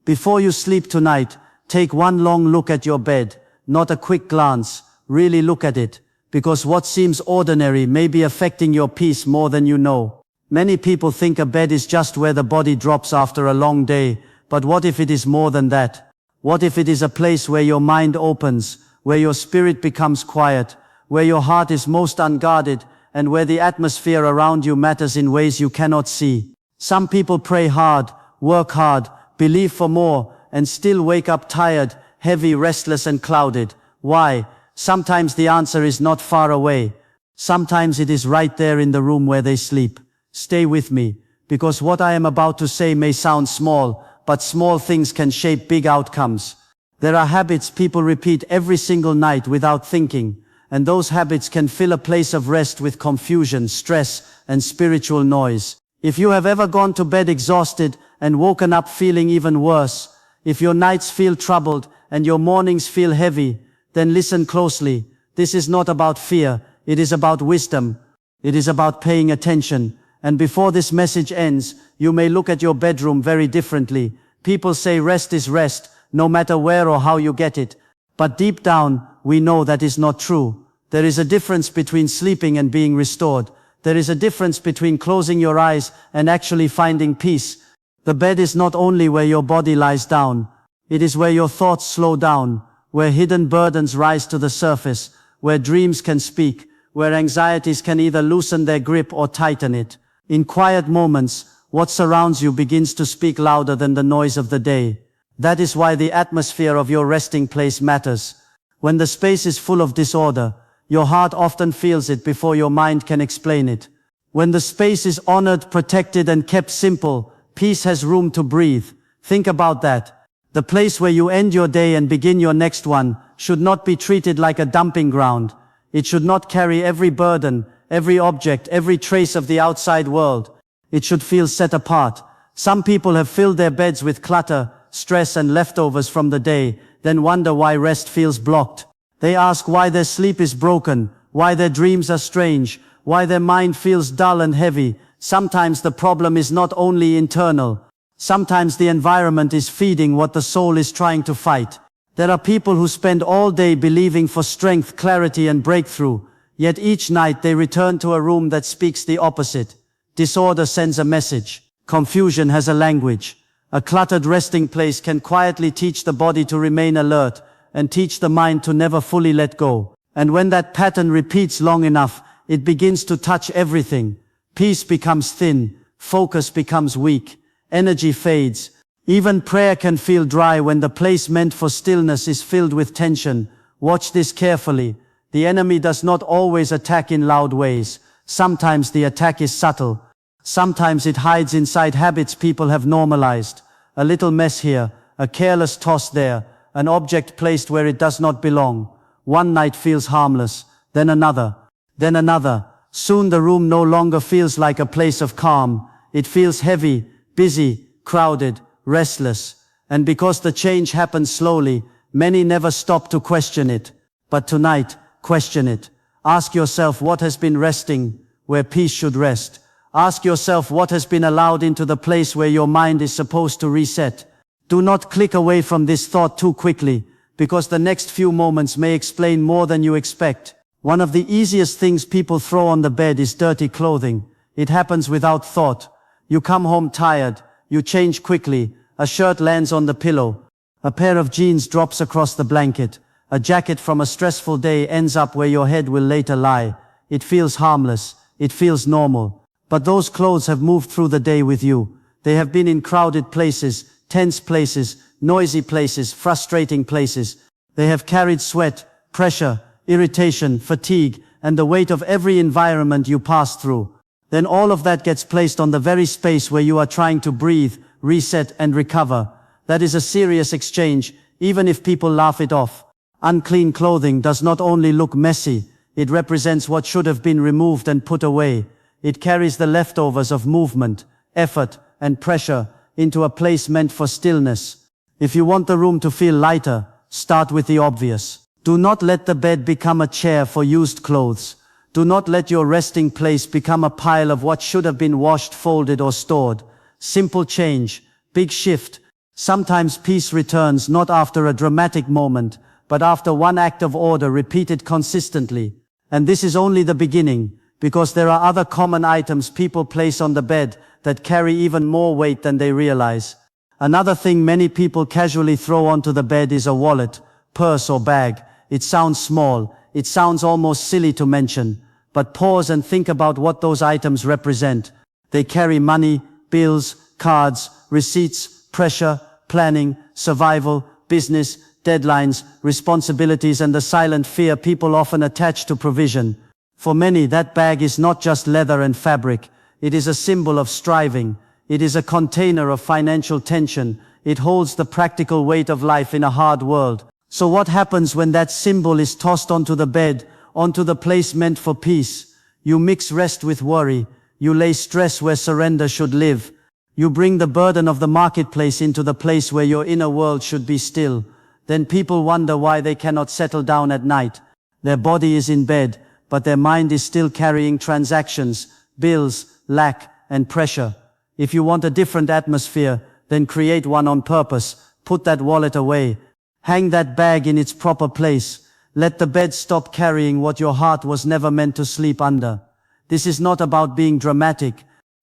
Before you sleep tonight, take one long look at your bed, not a quick glance. Really look at it, because what seems ordinary may be affecting your peace more than you know. Many people think a bed is just where the body drops after a long day, but what if it is more than that? What if it is a place where your mind opens, where your spirit becomes quiet, where your heart is most unguarded, and where the atmosphere around you matters in ways you cannot see? Some people pray hard, work hard, believe for more, and still wake up tired, heavy, restless and clouded. Why? Sometimes the answer is not far away. Sometimes it is right there in the room where they sleep. Stay with me, because what I am about to say may sound small, but small things can shape big outcomes. There are habits people repeat every single night without thinking, and those habits can fill a place of rest with confusion, stress, and spiritual noise. If you have ever gone to bed exhausted and woken up feeling even worse, if your nights feel troubled and your mornings feel heavy, then listen closely. This is not about fear, it is about wisdom. It is about paying attention. And before this message ends, you may look at your bedroom very differently. People say rest is rest, no matter where or how you get it. But deep down, we know that is not true. There is a difference between sleeping and being restored. There is a difference between closing your eyes and actually finding peace. The bed is not only where your body lies down. It is where your thoughts slow down, where hidden burdens rise to the surface, where dreams can speak, where anxieties can either loosen their grip or tighten it. In quiet moments, what surrounds you begins to speak louder than the noise of the day. That is why the atmosphere of your resting place matters. When the space is full of disorder, your heart often feels it before your mind can explain it. When the space is honored, protected, and kept simple, peace has room to breathe. Think about that. The place where you end your day and begin your next one should not be treated like a dumping ground. It should not carry every burden, every object, every trace of the outside world. It should feel set apart. Some people have filled their beds with clutter, stress and leftovers from the day, then wonder why rest feels blocked. They ask why their sleep is broken, why their dreams are strange, why their mind feels dull and heavy. Sometimes the problem is not only internal. Sometimes the environment is feeding what the soul is trying to fight. There are people who spend all day believing for strength, clarity and breakthrough, yet each night they return to a room that speaks the opposite. Disorder sends a message. Confusion has a language. A cluttered resting place can quietly teach the body to remain alert and teach the mind to never fully let go. And when that pattern repeats long enough, it begins to touch everything. Peace becomes thin, focus becomes weak, energy fades. Even prayer can feel dry when the place meant for stillness is filled with tension. Watch this carefully. The enemy does not always attack in loud ways. Sometimes the attack is subtle. Sometimes it hides inside habits people have normalized. A little mess here, a careless toss there, an object placed where it does not belong. One night feels harmless, then another, then another. Soon the room no longer feels like a place of calm. It feels heavy, busy, crowded, restless. And because the change happens slowly, many never stop to question it. But tonight, question it. Ask yourself what has been resting where peace should rest. Ask yourself what has been allowed into the place where your mind is supposed to reset. Do not click away from this thought too quickly, because the next few moments may explain more than you expect. One of the easiest things people throw on the bed is dirty clothing. It happens without thought. You come home tired, you change quickly, a shirt lands on the pillow, a pair of jeans drops across the blanket, a jacket from a stressful day ends up where your head will later lie. It feels harmless, it feels normal. But those clothes have moved through the day with you. They have been in crowded places, tense places, noisy places, frustrating places. They have carried sweat, pressure, irritation, fatigue, and the weight of every environment you pass through. Then all of that gets placed on the very space where you are trying to breathe, reset, and recover. That is a serious exchange, even if people laugh it off. Unclean clothing does not only look messy, it represents what should have been removed and put away. It carries the leftovers of movement, effort, and pressure into a place meant for stillness. If you want the room to feel lighter, start with the obvious. Do not let the bed become a chair for used clothes. Do not let your resting place become a pile of what should have been washed, folded, or stored. Simple change, big shift. Sometimes peace returns not after a dramatic moment, but after one act of order repeated consistently. And this is only the beginning, because there are other common items people place on the bed that carry even more weight than they realize. Another thing many people casually throw onto the bed is a wallet, purse or bag. It sounds small, it sounds almost silly to mention, but pause and think about what those items represent. They carry money, bills, cards, receipts, pressure, planning, survival, business, deadlines, responsibilities, and the silent fear people often attach to provision. For many, that bag is not just leather and fabric. It is a symbol of striving. It is a container of financial tension. It holds the practical weight of life in a hard world. So what happens when that symbol is tossed onto the bed, onto the place meant for peace? You mix rest with worry. You lay stress where surrender should live. You bring the burden of the marketplace into the place where your inner world should be still. Then people wonder why they cannot settle down at night. Their body is in bed, but their mind is still carrying transactions, bills, lack, and pressure. If you want a different atmosphere, then create one on purpose. Put that wallet away. Hang that bag in its proper place. Let the bed stop carrying what your heart was never meant to sleep under. This is not about being dramatic.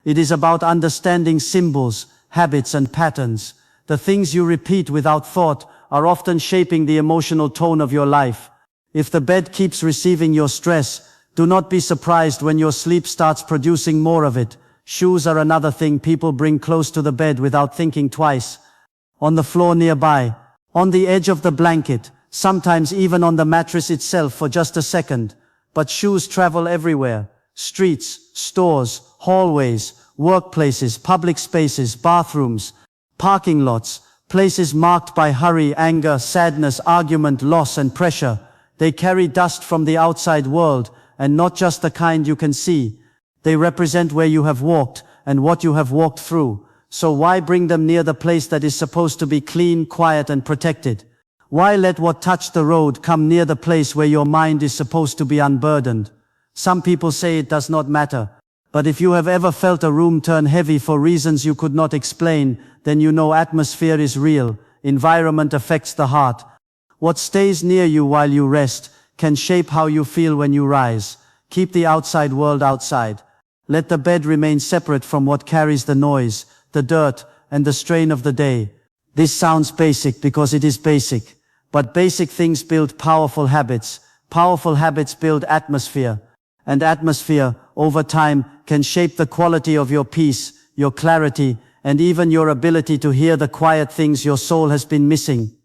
It is about understanding symbols, habits, and patterns. The things you repeat without thought are often shaping the emotional tone of your life. If the bed keeps receiving your stress, do not be surprised when your sleep starts producing more of it. Shoes are another thing people bring close to the bed without thinking twice. On the floor nearby, on the edge of the blanket, sometimes even on the mattress itself for just a second. But shoes travel everywhere. Streets, stores, hallways, workplaces, public spaces, bathrooms, parking lots, places marked by hurry, anger, sadness, argument, loss, and pressure. They carry dust from the outside world, and not just the kind you can see. They represent where you have walked, and what you have walked through. So why bring them near the place that is supposed to be clean, quiet, and protected? Why let what touched the road come near the place where your mind is supposed to be unburdened? Some people say it does not matter. But if you have ever felt a room turn heavy for reasons you could not explain, then you know atmosphere is real. Environment affects the heart. What stays near you while you rest can shape how you feel when you rise. Keep the outside world outside. Let the bed remain separate from what carries the noise, the dirt, and the strain of the day. This sounds basic because it is basic. But basic things build powerful habits. Powerful habits build atmosphere. And atmosphere, over time, can shape the quality of your peace, your clarity, and even your ability to hear the quiet things your soul has been missing.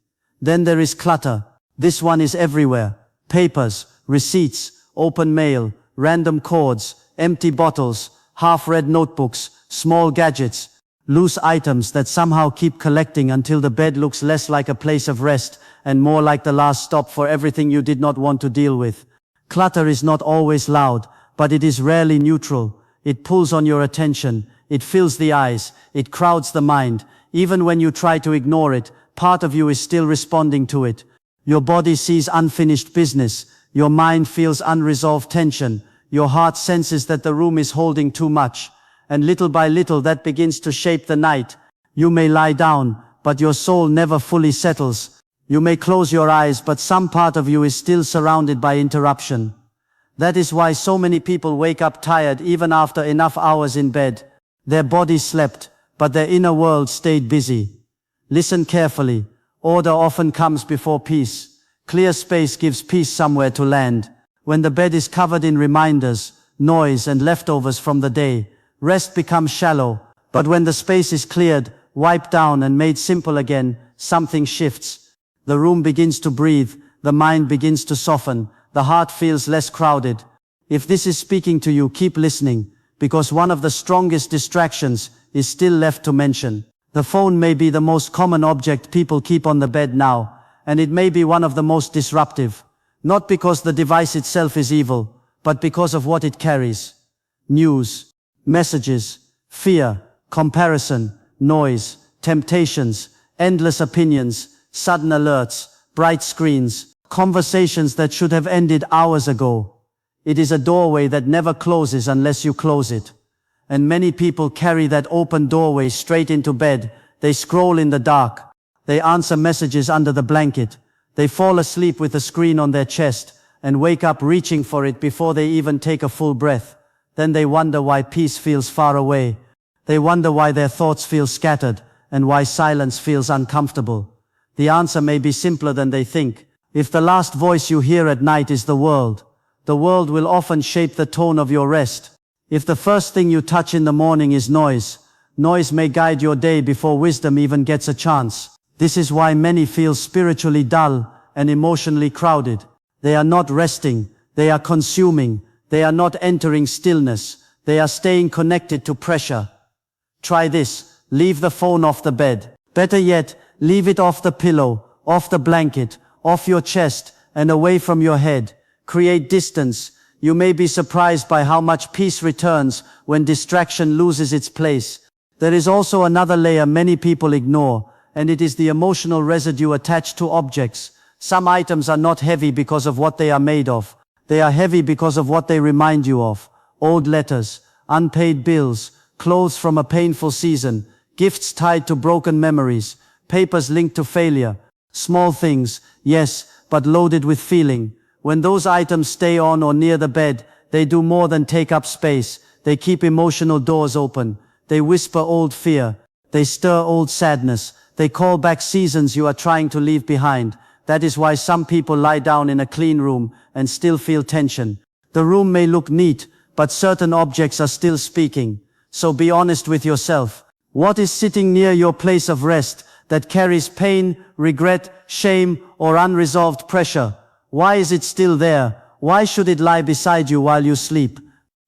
Then there is clutter. This one is everywhere. Papers, receipts, open mail, random cords, empty bottles, half-read notebooks, small gadgets, loose items that somehow keep collecting until the bed looks less like a place of rest and more like the last stop for everything you did not want to deal with. Clutter is not always loud, but it is rarely neutral. It pulls on your attention, it fills the eyes, it crowds the mind. Even when you try to ignore it, part of you is still responding to it. Your body sees unfinished business, your mind feels unresolved tension, your heart senses that the room is holding too much. And little by little that begins to shape the night. You may lie down, but your soul never fully settles. You may close your eyes, but some part of you is still surrounded by interruption. That is why so many people wake up tired even after enough hours in bed. Their body slept, but their inner world stayed busy. Listen carefully. Order often comes before peace. Clear space gives peace somewhere to land. When the bed is covered in reminders, noise, and leftovers from the day, rest becomes shallow. But when the space is cleared, wiped down, and made simple again, something shifts. The room begins to breathe, the mind begins to soften, the heart feels less crowded. If this is speaking to you, keep listening, because one of the strongest distractions is still left to mention. The phone may be the most common object people keep on the bed now, and it may be one of the most disruptive. Not because the device itself is evil, but because of what it carries. News, messages, fear, comparison, noise, temptations, endless opinions, sudden alerts, bright screens, conversations that should have ended hours ago. It is a doorway that never closes unless you close it. And many people carry that open doorway straight into bed, They scroll in the dark. They answer messages under the blanket. They fall asleep with the screen on their chest and wake up reaching for it before they even take a full breath. Then they wonder why peace feels far away. They wonder why their thoughts feel scattered and why silence feels uncomfortable. The answer may be simpler than they think. If the last voice you hear at night is the world will often shape the tone of your rest. If the first thing you touch in the morning is noise may guide your day before wisdom even gets a chance. This is why many feel spiritually dull and emotionally crowded. They are not resting, they are consuming, they are not entering stillness, they are staying connected to pressure. Try this, leave the phone off the bed. Better yet, leave it off the pillow, off the blanket, off your chest, and away from your head. Create distance. You may be surprised by how much peace returns when distraction loses its place. There is also another layer many people ignore, and it is the emotional residue attached to objects. Some items are not heavy because of what they are made of. They are heavy because of what they remind you of. Old letters, unpaid bills, clothes from a painful season, gifts tied to broken memories, papers linked to failure. Small things, yes, but loaded with feeling. When those items stay on or near the bed, they do more than take up space. They keep emotional doors open. They whisper old fear. They stir old sadness. They call back seasons you are trying to leave behind. That is why some people lie down in a clean room and still feel tension. The room may look neat, but certain objects are still speaking. So be honest with yourself. What is sitting near your place of rest that carries pain, regret, shame, or unresolved pressure? Why is it still there? Why should it lie beside you while you sleep?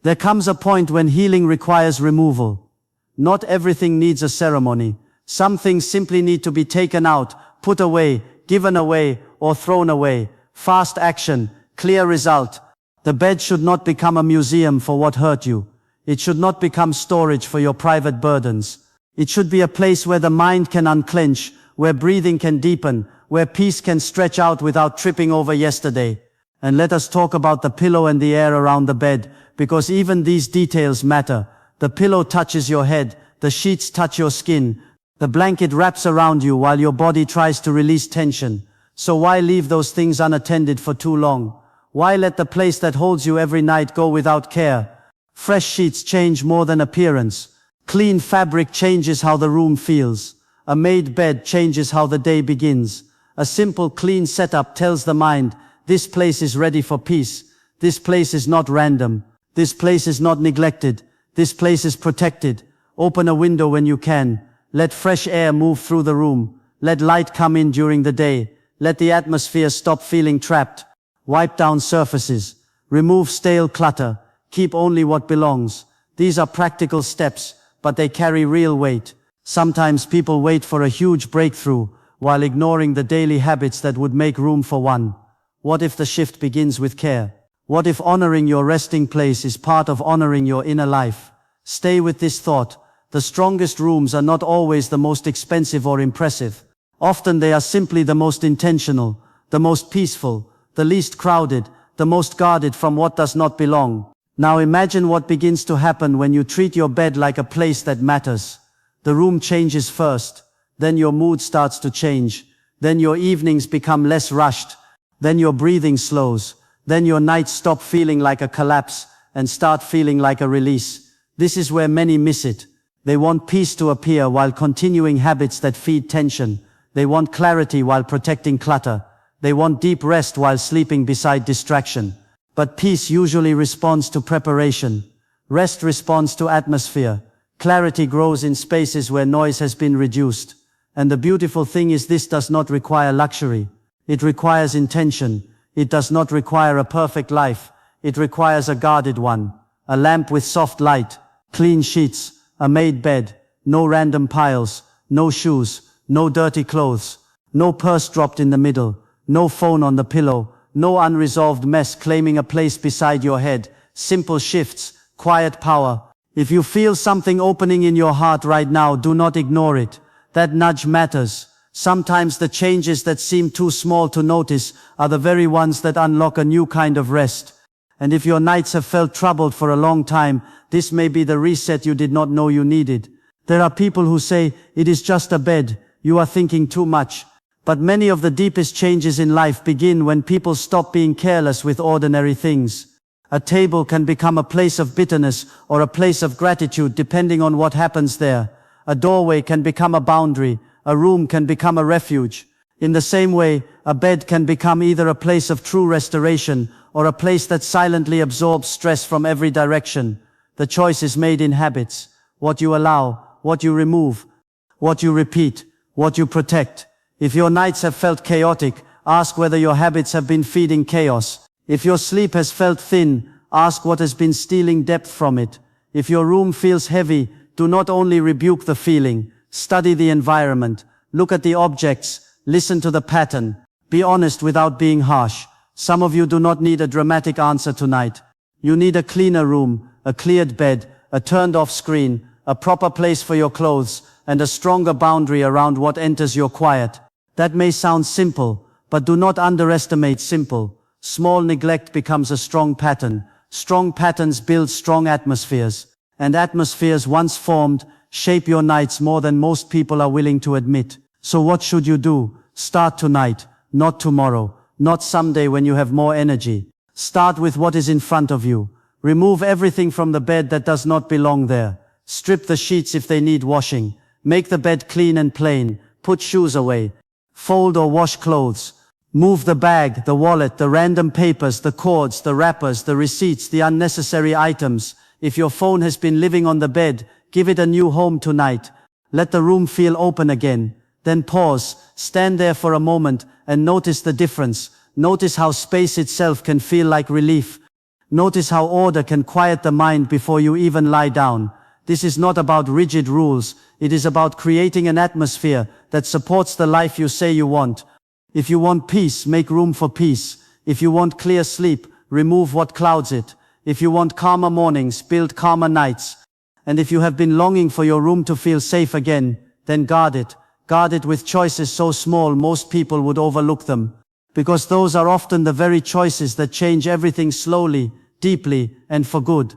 There comes a point when healing requires removal. Not everything needs a ceremony. Some things simply need to be taken out, put away, given away, or thrown away. Fast action, clear result. The bed should not become a museum for what hurt you. It should not become storage for your private burdens. It should be a place where the mind can unclench, where breathing can deepen, where peace can stretch out without tripping over yesterday. And let us talk about the pillow and the air around the bed, because even these details matter. The pillow touches your head, the sheets touch your skin, the blanket wraps around you while your body tries to release tension. So why leave those things unattended for too long? Why let the place that holds you every night go without care? Fresh sheets change more than appearance. Clean fabric changes how the room feels. A made bed changes how the day begins. A simple clean setup tells the mind, this place is ready for peace. This place is not random. This place is not neglected. This place is protected. Open a window when you can. Let fresh air move through the room. Let light come in during the day. Let the atmosphere stop feeling trapped. Wipe down surfaces. Remove stale clutter. Keep only what belongs. These are practical steps, but they carry real weight. Sometimes people wait for a huge breakthrough while ignoring the daily habits that would make room for one. What if the shift begins with care? What if honoring your resting place is part of honoring your inner life? Stay with this thought. The strongest rooms are not always the most expensive or impressive. Often they are simply the most intentional, the most peaceful, the least crowded, the most guarded from what does not belong. Now imagine what begins to happen when you treat your bed like a place that matters. The room changes first, then your mood starts to change, then your evenings become less rushed, then your breathing slows, then your nights stop feeling like a collapse and start feeling like a release. This is where many miss it. They want peace to appear while continuing habits that feed tension. They want clarity while protecting clutter. They want deep rest while sleeping beside distraction. But peace usually responds to preparation. Rest responds to atmosphere. Clarity grows in spaces where noise has been reduced. And the beautiful thing is this does not require luxury. It requires intention. It does not require a perfect life. It requires a guarded one. A lamp with soft light, clean sheets, a made bed, no random piles, no shoes, no dirty clothes, no purse dropped in the middle, no phone on the pillow, no unresolved mess claiming a place beside your head. Simple shifts, quiet power. If you feel something opening in your heart right now, do not ignore it. That nudge matters. Sometimes the changes that seem too small to notice are the very ones that unlock a new kind of rest. And if your nights have felt troubled for a long time, this may be the reset you did not know you needed. There are people who say, it is just a bed, you are thinking too much. But many of the deepest changes in life begin when people stop being careless with ordinary things. A table can become a place of bitterness or a place of gratitude depending on what happens there. A doorway can become a boundary, a room can become a refuge. In the same way, a bed can become either a place of true restoration or a place that silently absorbs stress from every direction. The choice is made in habits. What you allow, what you remove, what you repeat, what you protect. If your nights have felt chaotic, ask whether your habits have been feeding chaos. If your sleep has felt thin, ask what has been stealing depth from it. If your room feels heavy, do not only rebuke the feeling, study the environment, look at the objects, listen to the pattern, be honest without being harsh. Some of you do not need a dramatic answer tonight. You need a cleaner room, a cleared bed, a turned-off screen, a proper place for your clothes, and a stronger boundary around what enters your quiet. That may sound simple, but do not underestimate simple. Small neglect becomes a strong pattern. Strong patterns build strong atmospheres. And atmospheres once formed shape your nights more than most people are willing to admit. So what should you do? Start tonight, not tomorrow, not someday when you have more energy. Start with what is in front of you. Remove everything from the bed that does not belong there. Strip the sheets if they need washing. Make the bed clean and plain. Put shoes away. Fold or wash clothes. Move the bag, the wallet, the random papers, the cords, the wrappers, the receipts, the unnecessary items. If your phone has been living on the bed, give it a new home tonight. Let the room feel open again. Then pause, stand there for a moment, and notice the difference. Notice how space itself can feel like relief. Notice how order can quiet the mind before you even lie down. This is not about rigid rules. It is about creating an atmosphere that supports the life you say you want. If you want peace, make room for peace. If you want clear sleep, remove what clouds it. If you want calmer mornings, build calmer nights. And if you have been longing for your room to feel safe again, then guard it. Guard it with choices so small most people would overlook them. Because those are often the very choices that change everything slowly, deeply, and for good.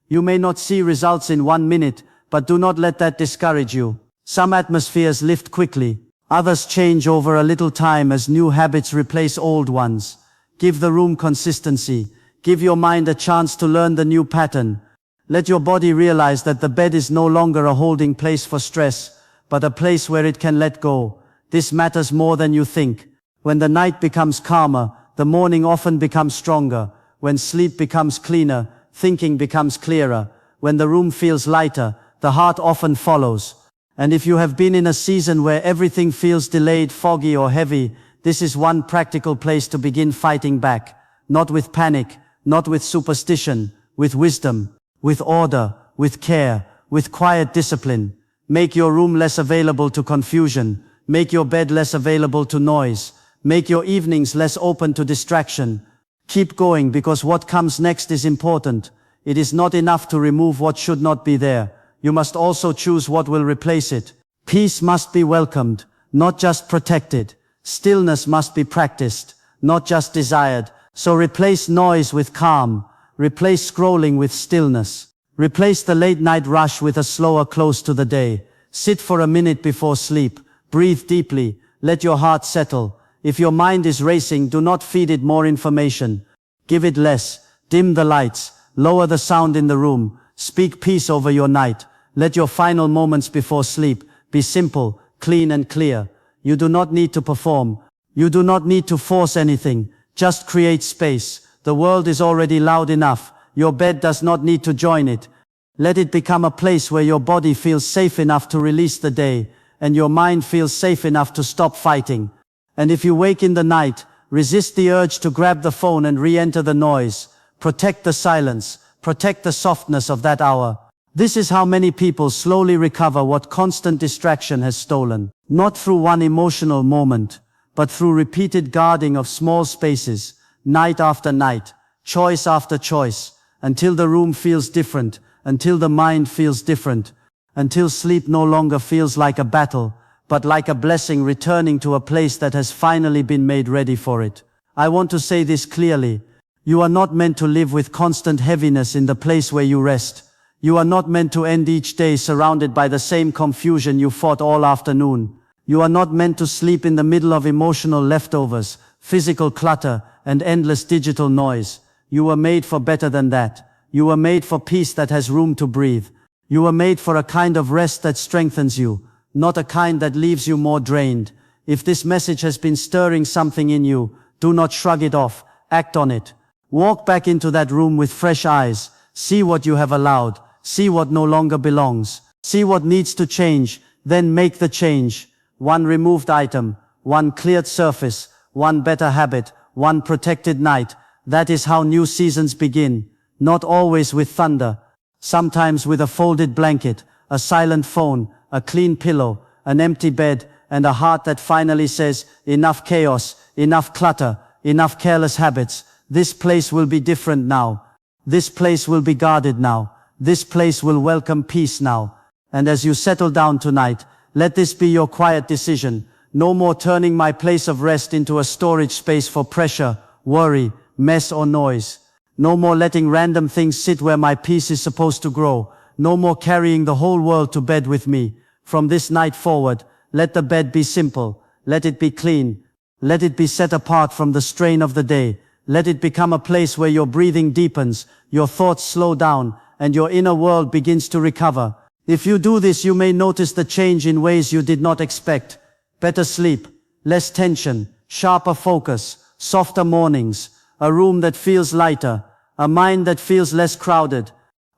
You may not see results in 1 minute, but do not let that discourage you. Some atmospheres lift quickly. Others change over a little time as new habits replace old ones. Give the room consistency. Give your mind a chance to learn the new pattern. Let your body realize that the bed is no longer a holding place for stress, but a place where it can let go. This matters more than you think. When the night becomes calmer, the morning often becomes stronger. When sleep becomes cleaner, thinking becomes clearer. When the room feels lighter, the heart often follows. And if you have been in a season where everything feels delayed, foggy or heavy, this is one practical place to begin fighting back. Not with panic, not with superstition, with wisdom, with order, with care, with quiet discipline. Make your room less available to confusion. Make your bed less available to noise. Make your evenings less open to distraction. Keep going, because what comes next is important. It is not enough to remove what should not be there. You must also choose what will replace it. Peace must be welcomed, not just protected. Stillness must be practiced, not just desired. So replace noise with calm. Replace scrolling with stillness. Replace the late night rush with a slower close to the day. Sit for a minute before sleep. Breathe deeply. Let your heart settle. If your mind is racing, do not feed it more information. Give it less. Dim the lights. Lower the sound in the room. Speak peace over your night. Let your final moments before sleep be simple, clean and clear. You do not need to perform. You do not need to force anything. Just create space. The world is already loud enough. Your bed does not need to join it. Let it become a place where your body feels safe enough to release the day, and your mind feels safe enough to stop fighting. And if you wake in the night, resist the urge to grab the phone and re-enter the noise. Protect the silence. Protect the softness of that hour. This is how many people slowly recover what constant distraction has stolen. Not through one emotional moment, but through repeated guarding of small spaces, night after night, choice after choice, until the room feels different, until the mind feels different, until sleep no longer feels like a battle, but like a blessing returning to a place that has finally been made ready for it. I want to say this clearly. You are not meant to live with constant heaviness in the place where you rest. You are not meant to end each day surrounded by the same confusion you fought all afternoon. You are not meant to sleep in the middle of emotional leftovers, physical clutter, and endless digital noise. You were made for better than that. You were made for peace that has room to breathe. You were made for a kind of rest that strengthens you, not a kind that leaves you more drained. If this message has been stirring something in you, do not shrug it off, act on it. Walk back into that room with fresh eyes, see what you have allowed, see what no longer belongs, see what needs to change, then make the change. One removed item, one cleared surface, one better habit, one protected night. That is how new seasons begin. Not always with thunder, sometimes with a folded blanket, a silent phone, a clean pillow, an empty bed, and a heart that finally says, enough chaos, enough clutter, enough careless habits. This place will be different now. This place will be guarded now. This place will welcome peace now. And as you settle down tonight, let this be your quiet decision. No more turning my place of rest into a storage space for pressure, worry, mess or noise. No more letting random things sit where my peace is supposed to grow. No more carrying the whole world to bed with me. From this night forward, let the bed be simple. Let it be clean. Let it be set apart from the strain of the day. Let it become a place where your breathing deepens, your thoughts slow down, and your inner world begins to recover. If you do this, you may notice the change in ways you did not expect. Better sleep, less tension, sharper focus, softer mornings, a room that feels lighter, a mind that feels less crowded,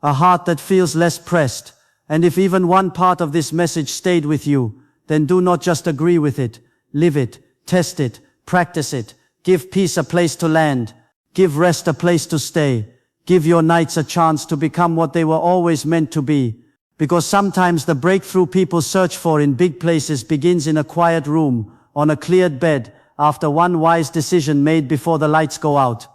a heart that feels less pressed. And if even one part of this message stayed with you, then do not just agree with it, live it, test it, practice it. Give peace a place to land. Give rest a place to stay. Give your nights a chance to become what they were always meant to be. Because sometimes the breakthrough people search for in big places begins in a quiet room, on a cleared bed, after one wise decision made before the lights go out.